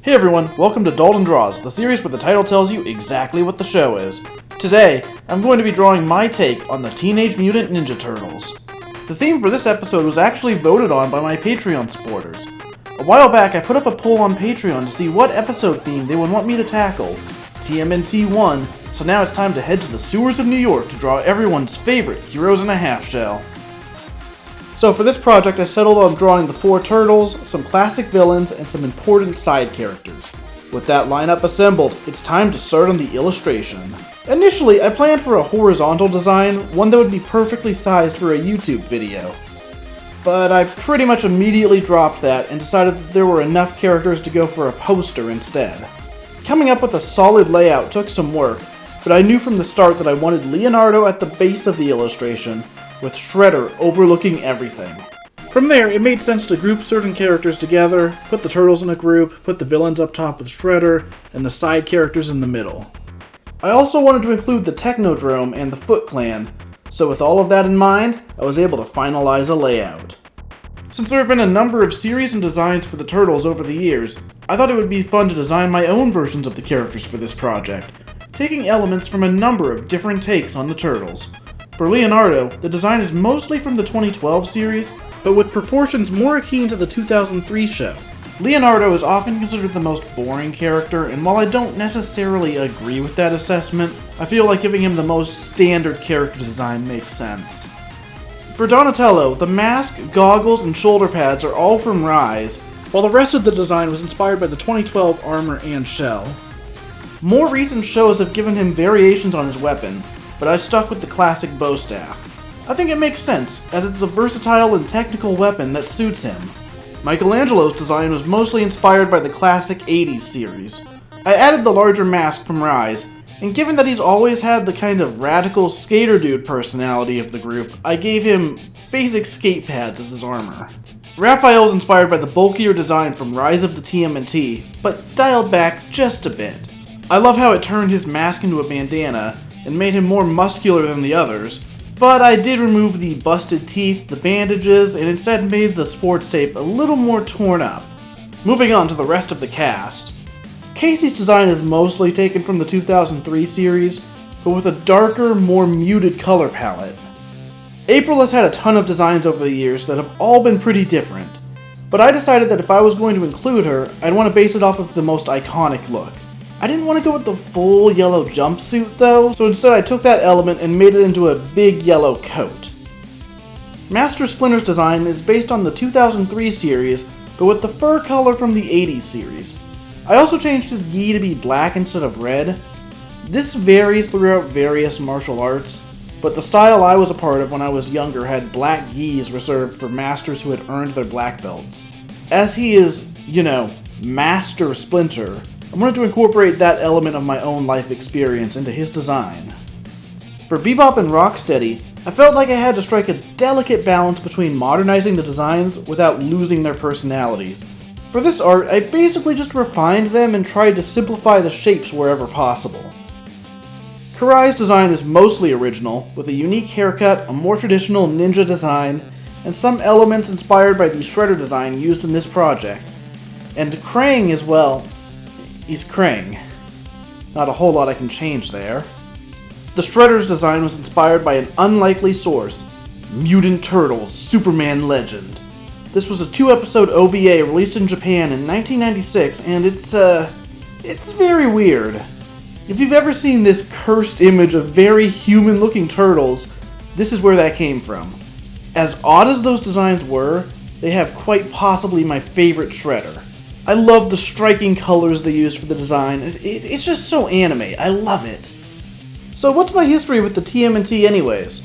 Hey everyone, welcome to Dalton Draws, the series where the title tells you exactly what the show is. Today, I'm going to be drawing my take on the Teenage Mutant Ninja Turtles. The theme for this episode was actually voted on by my Patreon supporters. A while back, I put up a poll on Patreon to see what episode theme they would want me to tackle. TMNT won, so now it's time to head to the sewers of New York to draw everyone's favorite Heroes in a Half Shell. So for this project, I settled on drawing the 4 turtles, some classic villains, and some important side characters. With that lineup assembled, it's time to start on the illustration. Initially, I planned for a horizontal design, one that would be perfectly sized for a YouTube video. But I pretty much immediately dropped that and decided that there were enough characters to go for a poster instead. Coming up with a solid layout took some work, but I knew from the start that I wanted Leonardo at the base of the illustration, with Shredder overlooking everything. From there, it made sense to group certain characters together, put the turtles in a group, put the villains up top with Shredder, and the side characters in the middle. I also wanted to include the Technodrome and the Foot Clan, so with all of that in mind, I was able to finalize a layout. Since there have been a number of series and designs for the turtles over the years, I thought it would be fun to design my own versions of the characters for this project, taking elements from a number of different takes on the turtles. For Leonardo, the design is mostly from the 2012 series, but with proportions more akin to the 2003 show. Leonardo is often considered the most boring character, and while I don't necessarily agree with that assessment, I feel like giving him the most standard character design makes sense. For Donatello, the mask, goggles, and shoulder pads are all from Rise, while the rest of the design was inspired by the 2012 armor and shell. More recent shows have given him variations on his weapon, but I stuck with the classic bow staff. I think it makes sense, as it's a versatile and technical weapon that suits him. Michelangelo's design was mostly inspired by the classic 80s series. I added the larger mask from Rise, and given that he's always had the kind of radical skater dude personality of the group, I gave him basic skate pads as his armor. Raphael's inspired by the bulkier design from Rise of the TMNT, but dialed back just a bit. I love how it turned his mask into a bandana, and made him more muscular than the others, but I did remove the busted teeth, the bandages, and instead made the sports tape a little more torn up. Moving on to the rest of the cast. Casey's design is mostly taken from the 2003 series, but with a darker, more muted color palette. April has had a ton of designs over the years that have all been pretty different, but I decided that if I was going to include her, I'd want to base it off of the most iconic look. I didn't want to go with the full yellow jumpsuit though, so instead I took that element and made it into a big yellow coat. Master Splinter's design is based on the 2003 series, but with the fur color from the 80s series. I also changed his gi to be black instead of red. This varies throughout various martial arts, but the style I was a part of when I was younger had black gis reserved for masters who had earned their black belts. As he is, Master Splinter, I wanted to incorporate that element of my own life experience into his design. For Bebop and Rocksteady, I felt like I had to strike a delicate balance between modernizing the designs without losing their personalities. For this art, I basically just refined them and tried to simplify the shapes wherever possible. Karai's design is mostly original, with a unique haircut, a more traditional ninja design, and some elements inspired by the Shredder design used in this project. And Krang as well. He's Krang. Not a whole lot I can change there. The Shredder's design was inspired by an unlikely source, Mutant Turtles Superman Legend. This was a 2-episode OVA released in Japan in 1996, and it's very weird. If you've ever seen this cursed image of very human-looking turtles, this is where that came from. As odd as those designs were, they have quite possibly my favorite Shredder. I love the striking colors they use for the design. It's just so anime. I love it. So what's my history with the TMNT anyways?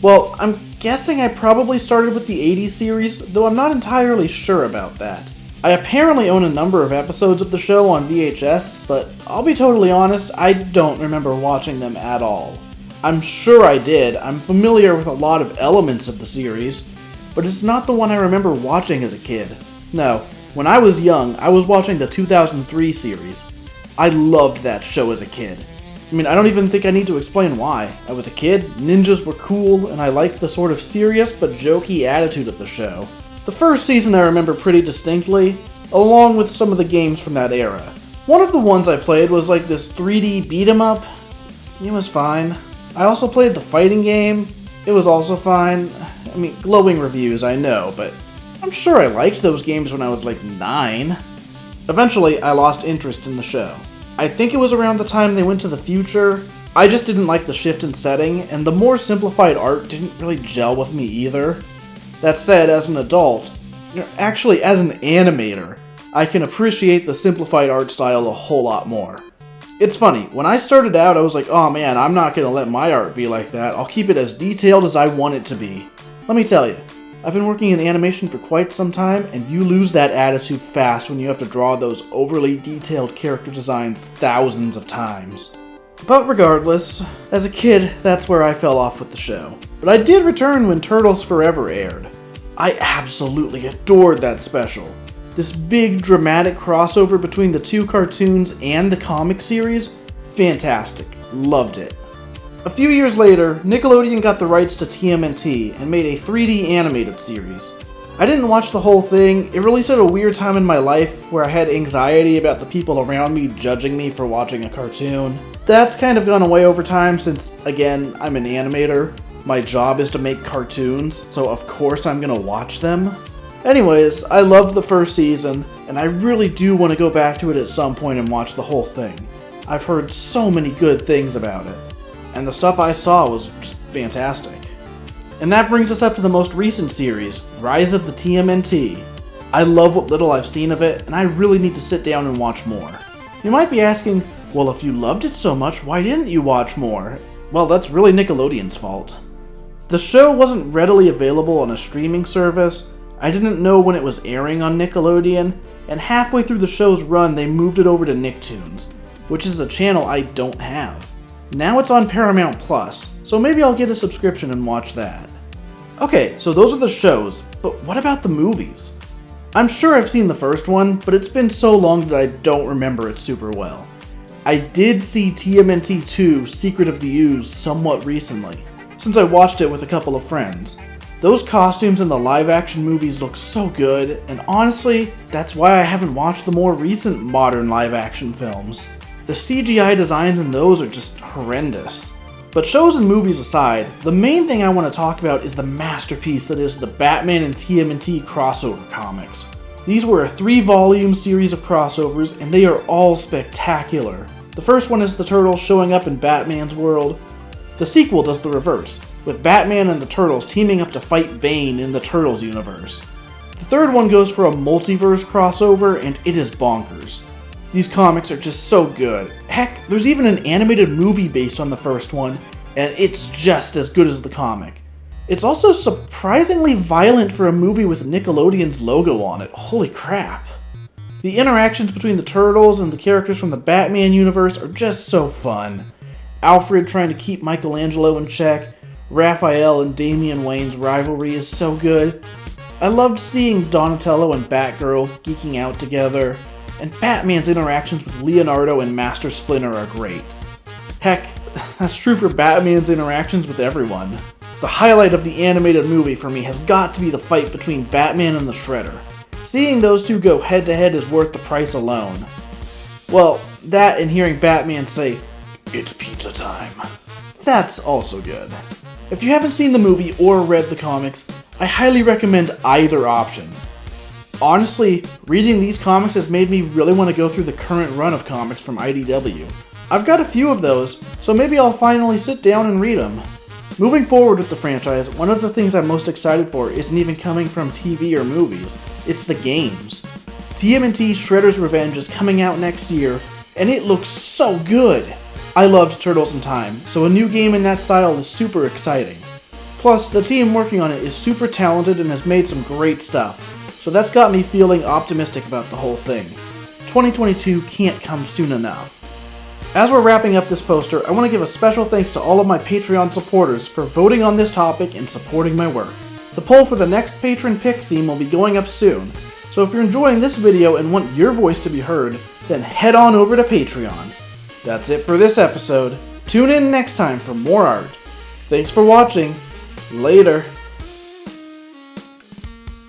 Well, I'm guessing I probably started with the 80s series, though I'm not entirely sure about that. I apparently own a number of episodes of the show on VHS, but I'll be totally honest, I don't remember watching them at all. I'm sure I did. I'm familiar with a lot of elements of the series, but it's not the one I remember watching as a kid. No. When I was young, I was watching the 2003 series. I loved that show as a kid. I mean, I don't even think I need to explain why. I was a kid, ninjas were cool, and I liked the sort of serious but jokey attitude of the show. The first season I remember pretty distinctly, along with some of the games from that era. One of the ones I played was like this 3D beat 'em up. It was fine. I also played the fighting game. It was also fine. I mean, glowing reviews, I know, but I'm sure I liked those games when I was like 9. Eventually, I lost interest in the show. I think it was around the time they went to the future. I just didn't like the shift in setting, and the more simplified art didn't really gel with me either. That said, as an adult, actually as an animator, I can appreciate the simplified art style a whole lot more. It's funny, when I started out I was like, oh man, I'm not gonna let my art be like that, I'll keep it as detailed as I want it to be. Let me tell you, I've been working in animation for quite some time, and you lose that attitude fast when you have to draw those overly detailed character designs thousands of times. But regardless, as a kid, that's where I fell off with the show. But I did return when Turtles Forever aired. I absolutely adored that special. This big, dramatic crossover between the two cartoons and the comic series, fantastic. Loved it. A few years later, Nickelodeon got the rights to TMNT and made a 3D animated series. I didn't watch the whole thing. It released at a weird time in my life where I had anxiety about the people around me judging me for watching a cartoon. That's kind of gone away over time since, again, I'm an animator. My job is to make cartoons, so of course I'm gonna watch them. Anyways, I loved the first season, and I really do want to go back to it at some point and watch the whole thing. I've heard so many good things about it, and the stuff I saw was just fantastic. And that brings us up to the most recent series, Rise of the TMNT. I love what little I've seen of it, and I really need to sit down and watch more. You might be asking, well, if you loved it so much, why didn't you watch more? Well, that's really Nickelodeon's fault. The show wasn't readily available on a streaming service. I didn't know when it was airing on Nickelodeon, and halfway through the show's run they moved it over to Nicktoons, which is a channel I don't have. Now it's on Paramount Plus, so maybe I'll get a subscription and watch that. Okay, so those are the shows, but what about the movies? I'm sure I've seen the first one, but it's been so long that I don't remember it super well. I did see TMNT 2 Secret of the Ooze somewhat recently, since I watched it with a couple of friends. Those costumes in the live-action movies look so good, and honestly, that's why I haven't watched the more recent modern live-action films. The CGI designs in those are just horrendous. But shows and movies aside, the main thing I want to talk about is the masterpiece that is the Batman and TMNT crossover comics. These were a 3-volume series of crossovers, and they are all spectacular. The first one is the Turtles showing up in Batman's world. The sequel does the reverse, with Batman and the Turtles teaming up to fight Bane in the Turtles universe. The third one goes for a multiverse crossover, and it is bonkers. These comics are just so good. Heck, there's even an animated movie based on the first one, and it's just as good as the comic. It's also surprisingly violent for a movie with Nickelodeon's logo on it. Holy crap. The interactions between the Turtles and the characters from the Batman universe are just so fun. Alfred trying to keep Michelangelo in check, Raphael and Damian Wayne's rivalry is so good. I loved seeing Donatello and Batgirl geeking out together, and Batman's interactions with Leonardo and Master Splinter are great. Heck, that's true for Batman's interactions with everyone. The highlight of the animated movie for me has got to be the fight between Batman and the Shredder. Seeing those two go head to head is worth the price alone. Well, that and hearing Batman say, "It's pizza time." That's also good. If you haven't seen the movie or read the comics, I highly recommend either option. Honestly, reading these comics has made me really want to go through the current run of comics from IDW. I've got a few of those, so maybe I'll finally sit down and read them. Moving forward with the franchise, one of the things I'm most excited for isn't even coming from TV or movies, it's the games. TMNT Shredder's Revenge is coming out next year, and it looks so good! I loved Turtles in Time, so a new game in that style is super exciting. Plus, the team working on it is super talented and has made some great stuff, so that's got me feeling optimistic about the whole thing. 2022 can't come soon enough. As we're wrapping up this poster, I want to give a special thanks to all of my Patreon supporters for voting on this topic and supporting my work. The poll for the next patron pick theme will be going up soon, so if you're enjoying this video and want your voice to be heard, then head on over to Patreon. That's it for this episode. Tune in next time for more art. Thanks for watching. Later.